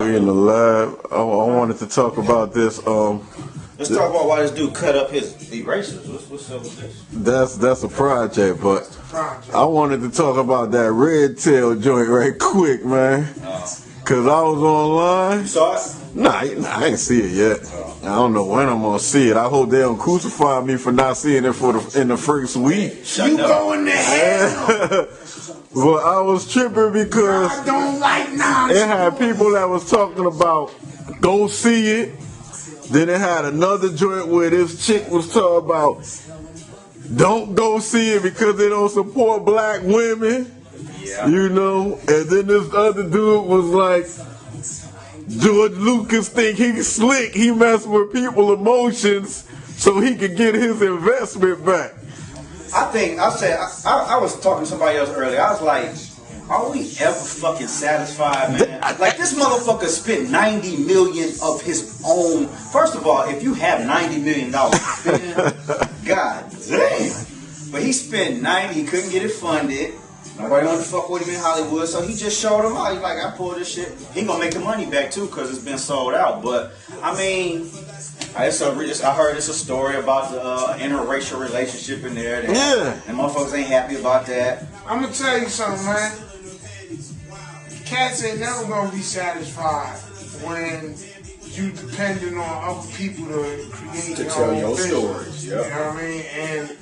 In the lab, I wanted to talk about this. Let's talk about why this dude cut up his erasers. What's up with this? That's a project, but I wanted to talk about that red tail joint right quick, man. Cause I was online. You saw it? Nah, I ain't see it yet. I don't know when I'm gonna see it. I hope they don't crucify me for not seeing it in the first week. You going to hell? Well, I was tripping because I don't like nonsense. it had people that was talking about go see it. Then it had another joint where this chick was talking about don't go see it because they don't support black women. Yeah. You know, and then this other dude was like, George Lucas think he's slick. He messed with people's emotions so he could get his investment back. I was talking to somebody else earlier. I was like, are we ever fucking satisfied, man? Like, this motherfucker spent $90 million of his own. First of all, if you have $90 million to spend, god damn. But he spent 90, he couldn't get it funded. Nobody wanted to fuck with him in Hollywood, so he just showed him out. He's like, I pulled this shit. He gonna make the money back too, cause it's been sold out. But I mean, I heard it's a story about the interracial relationship in there. And motherfuckers ain't happy about that. I'm gonna tell you something, man. Cats ain't never gonna be satisfied when you depending on other people to create To your tell own your vision. stories, yeah. You know what I mean? And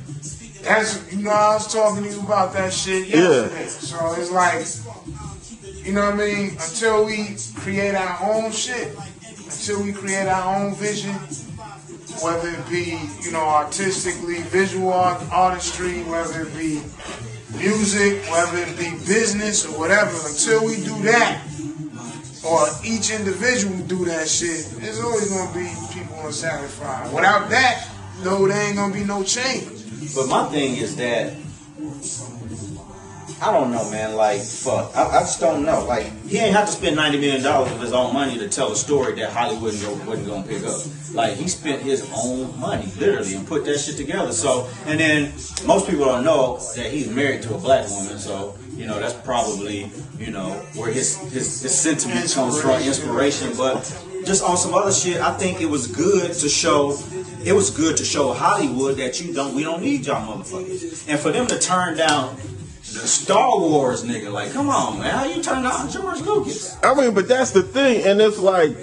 that's, you know, I was talking to you about that shit yesterday. So it's like, you know what I mean? Until we create our own shit, until we create our own vision, whether it be, you know, artistically, visual artistry, whether it be music, whether it be business or whatever, until we do that, or each individual do that shit, there's always gonna be people unsatisfied. Without that, no, there ain't gonna be no change. But my thing is that I don't know, man. Like, fuck, I just don't know. Like, he ain't have to spend $90 million of his own money to tell a story that Hollywood wasn't gonna pick up. Like, he spent his own money, literally, and put that shit together. So, and then most people don't know that he's married to a black woman. So, you know, that's probably, you know, where his sentiment comes from, inspiration. But just on some other shit, I think it was good to show. It was good to show Hollywood that we don't need y'all motherfuckers, and for them to turn down the Star Wars nigga, like, come on, man, how you turn down George Lucas? I mean, but that's the thing, and it's like,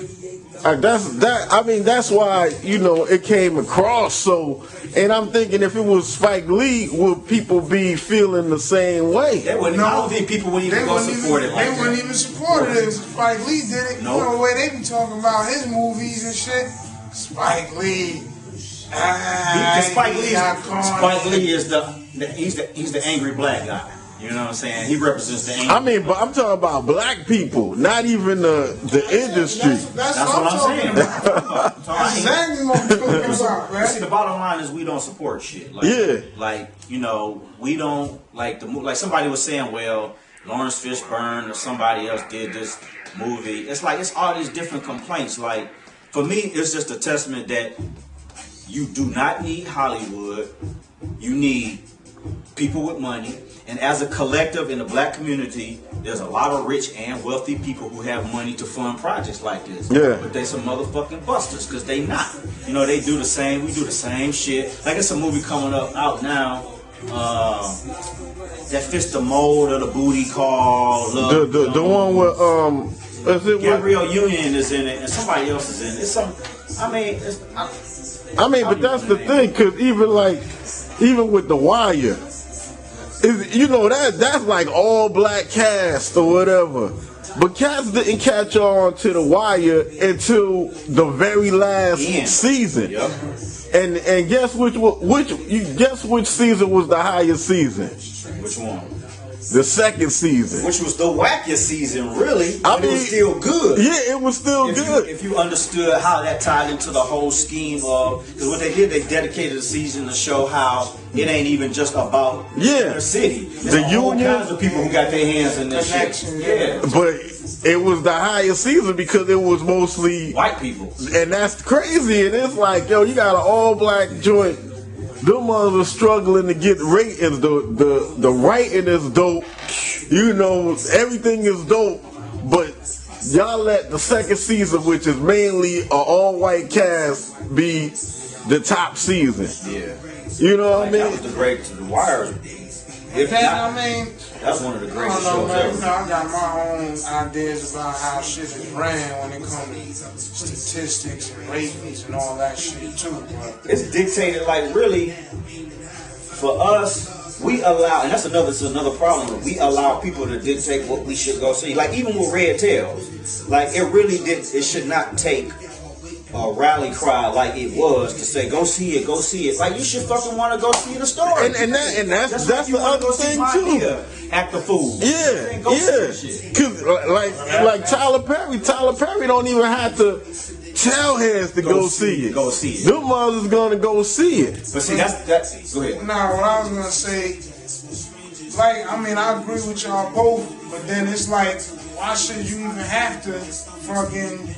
that's why, you know, it came across so. And I'm thinking, if it was Spike Lee, would people be feeling the same way? I don't think people would even go support it. They wouldn't even support it if Spike Lee did it. Nope. You know the way they be talking about his movies and shit. Spike Lee. Spike Lee is he's the angry black guy. You know what I'm saying? He represents the angry. I mean, but I'm talking about black people, not even the industry. That's what I'm saying. That's exactly what I'm talking about, man. See, the bottom line is we don't support shit. Like, like, you know, we don't like like somebody was saying, well, Lawrence Fishburne or somebody else did this movie. It's like it's all these different complaints. Like, for me, it's just a testament that you do not need Hollywood. You need people with money. And as a collective in the black community, there's a lot of rich and wealthy people who have money to fund projects like this. Yeah. But they some motherfucking busters, because they not. You know, we do the same shit. Like, it's a movie coming out now that fits the mold of the booty call. The one with Gabrielle Union is in it, and somebody else is in it. But that's the thing, because even with The Wire, you know, that's like all black cast or whatever. But cats didn't catch on to The Wire until the very last season. Yep. And guess which season was the highest season? Which one? The second season. Which was the wackiest season, really. But it was still good. Yeah, it was still good. If you understood how that tied into the whole scheme of, because what they did, they dedicated a season to show how it ain't even just about their city. There's all kinds of people who got their hands in this shit. Yeah. But it was the highest season because it was mostly white people. And that's crazy. And it's like, yo, you got an all black joint. Them ones are struggling to get ratings. The writing is dope. You know, everything is dope. But y'all let the second season, which is mainly an all-white cast, be the top season. Yeah. You know what I mean? That was the great The Wire. If That, not, I mean, that's one of the I greatest don't know, shows man. ever. You know, I got my own ideas about how shit is ran when it comes to statistics and ratings and all that shit too. But It's dictated like really for us. We allow, and that's another problem. We allow people to dictate what we should go see. Like even with Red Tails, like it should not take a rally cry like it was to say go see it, go see it. Like you should fucking want to go see the story. And that's like the other thing too. Act the fool. Yeah, Go see yeah. that shit. Cause like Tyler Perry don't even have to tell heads to go see it. Go see it. Them mothers gonna go see it. But see, that's go ahead. now, what I was gonna say, like, I mean, I agree with y'all both, but then it's like, why should you even have to fucking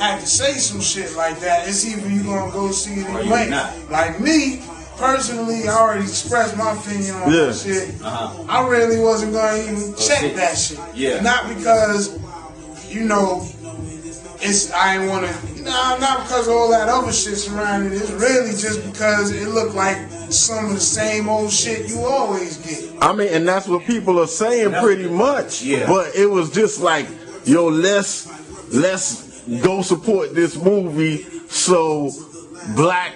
have to say some shit like that? It's either you gonna go see it or you ain't. Like me, personally, I already expressed my opinion on that shit. I really wasn't gonna even check that shit. Yeah. Not because, you know, I ain't wanna, not because of all that other shit surrounding it. It's really just because it looked like some of the same old shit you always get. I mean, and that's what people are saying pretty much. Yeah. But it was just like, yo, let's go support this movie so black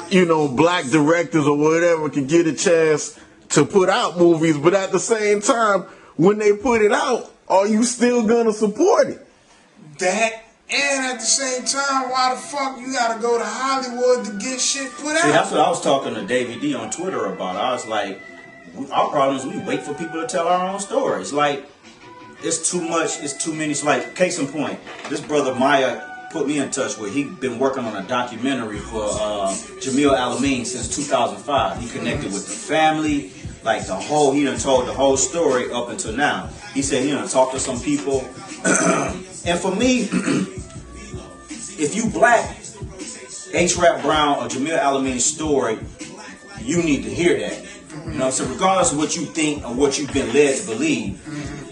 directors or whatever can get a chance to put out movies. But at the same time, when they put it out, are you still gonna support it? That, and at the same time, why the fuck you gotta go to Hollywood to get shit put out? See, that's what I was talking to Davey D on Twitter about. I was like, our problem is we wait for people to tell our own stories. Like, it's too much, it's too many. It's like, case in point, this brother Maya put me in touch with. He'd been working on a documentary for Jamil Alameen since 2005. He connected with the family, like he done told the whole story up until now. He said he done talked to some people. And for me, if you black, H-Rap Brown or Jamil Alameen's story, you need to hear that. You know, so regardless of what you think or what you've been led to believe.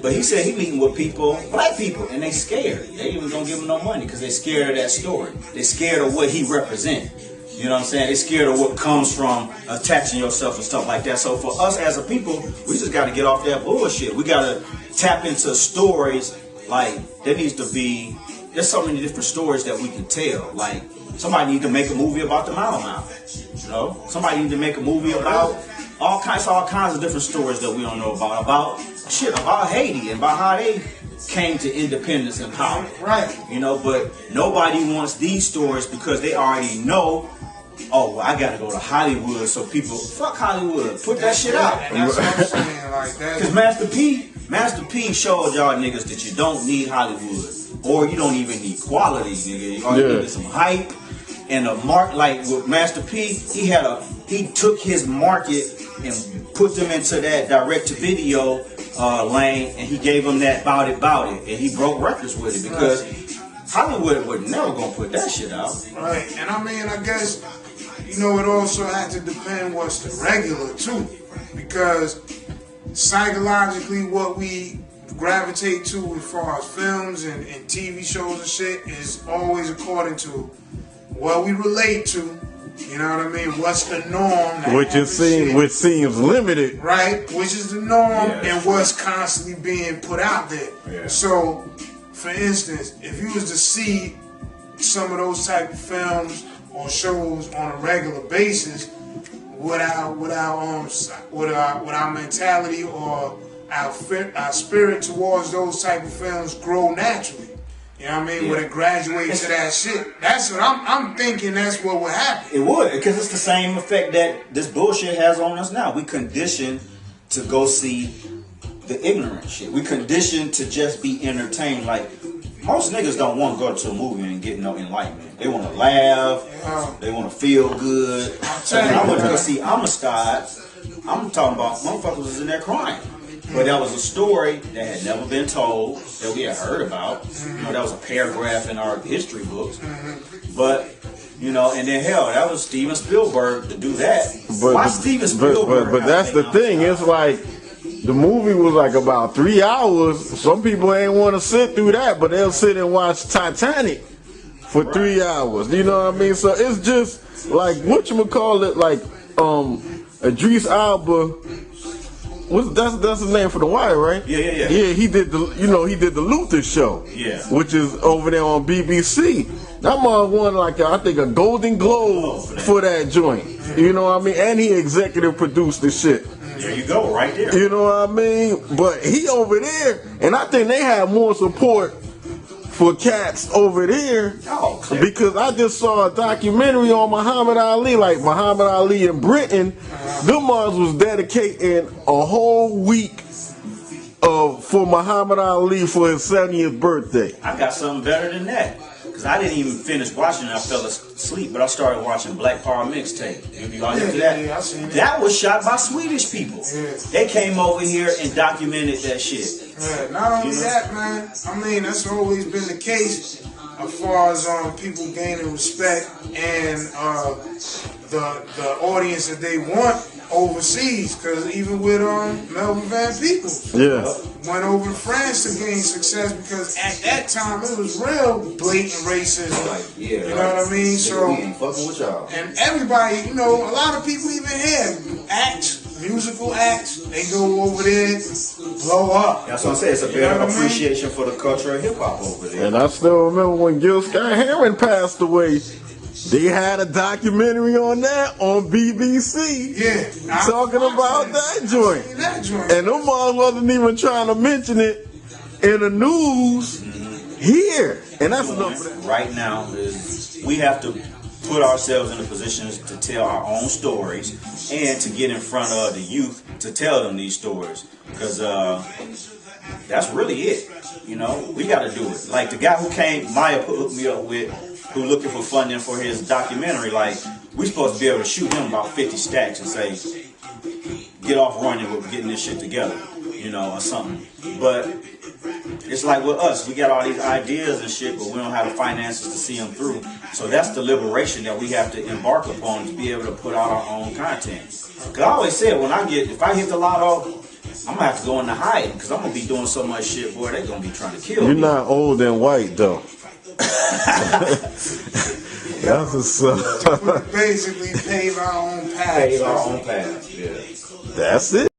But he said he meeting with people, black people, and they scared. They even don't give him no money because they scared of that story. They scared of what he represent. You know what I'm saying? They scared of what comes from attaching yourself and stuff like that. So for us as a people, we just got to get off that bullshit. We got to tap into stories. Like, there's so many different stories that we can tell. Like, somebody need to make a movie about the Mau Mau. You know? Somebody need to make a movie about all kinds of different stories that we don't know about Haiti and about how they came to independence and power. Right. You know, but nobody wants these stories because they already know, oh, well, I gotta go to Hollywood so people, fuck Hollywood, put that shit out. And that's what I'm saying, like that. Because Master P showed y'all niggas that you don't need Hollywood. Or you don't even need quality, nigga. All you need is some hype and a mark. Like with Master P, he took his market and put them into that direct-to-video lane, and he gave them that bout it, and he broke records with it because Hollywood was never gonna put that shit out. Right, and I mean, I guess, you know, it also had to depend what's the regular too, because psychologically what we gravitate to as far as films and TV shows and shit is always according to what we relate to. You know what I mean? What's the norm? Which seems limited. Right? Which is the norm and what's constantly being put out there. Yeah. So, for instance, if you was to see some of those type of films or shows on a regular basis, would our mentality or our spirit towards those type of films grow naturally? You know what I mean? Yeah. Would it graduate to that shit? That's what I'm thinking. That's what would happen. It would, because it's the same effect that this bullshit has on us now. We conditioned to go see the ignorant shit. We conditioned to just be entertained. Like, most niggas don't want to go to a movie and get no enlightenment. They want to laugh. They want to feel good. So when I went to go see Amistad, I'm talking about motherfuckers was in there crying. But that was a story that had never been told, that we had heard about. You know, that was a paragraph in our history books. But, you know, and then hell, that was Steven Spielberg to do that. Why Steven Spielberg? But that's the thing. It's like the movie was like about 3 hours. Some people ain't want to sit through that, but they'll sit and watch Titanic for 3 hours. You know what I mean? So it's just like whatchamacallit, like Idris Elba. That's his name for The Wire, right? Yeah. Yeah, he did the Luther show. Yeah. Which is over there on BBC. That mom won like I think a Golden Globe for that joint. You know what I mean? And he executive produced the shit. There you go, right there. You know what I mean? But he over there, and I think they have more support for cats over there because I just saw a documentary on Muhammad Ali, like Muhammad Ali in Britain. Them moms was dedicating a whole week for Muhammad Ali for his 70th birthday. I got something better than that. Because I didn't even finish watching it. I fell asleep, but I started watching Black Power Mixtape. You all into that? Yeah, I seen it. That was shot by Swedish people. Yeah. They came over here and documented that shit. Yeah, not only that, man. I mean, that's always been the case as far as people gaining respect and the audience that they want overseas. Because even with Melvin Van Peebles, went over to France to gain success because at that time it was real blatant racism. You know what I mean? So, we ain't fucking with y'all. and everybody, a lot of people even here acts. Musical acts, they go over there, blow up. That's what I'm saying. It's a better appreciation for the culture of hip hop over there. And I still remember when Gil Scott-Heron passed away, they had a documentary on that on BBC. Yeah. Talking about that joint. And them moms wasn't even trying to mention it in the news here. And that's enough for that. Right now is we have to put ourselves in the positions to tell our own stories and to get in front of the youth to tell them these stories, because that's really it. We got to do it. Like the guy who came, Maya hooked me up with, who looking for funding for his documentary. Like we supposed to be able to shoot him about 50 stacks and say, get off running with getting this shit together, or something. But it's like with us, we got all these ideas and shit, but we don't have the finances to see them through. So that's the liberation that we have to embark upon, to be able to put out our own content. Because I always said, if I hit the lotto, I'm going to have to go into hiding, because I'm going to be doing so much shit, boy, they're going to be trying to kill me. You're not old and white, though. That's what's up. Basically pave our own path. Yeah. That's it.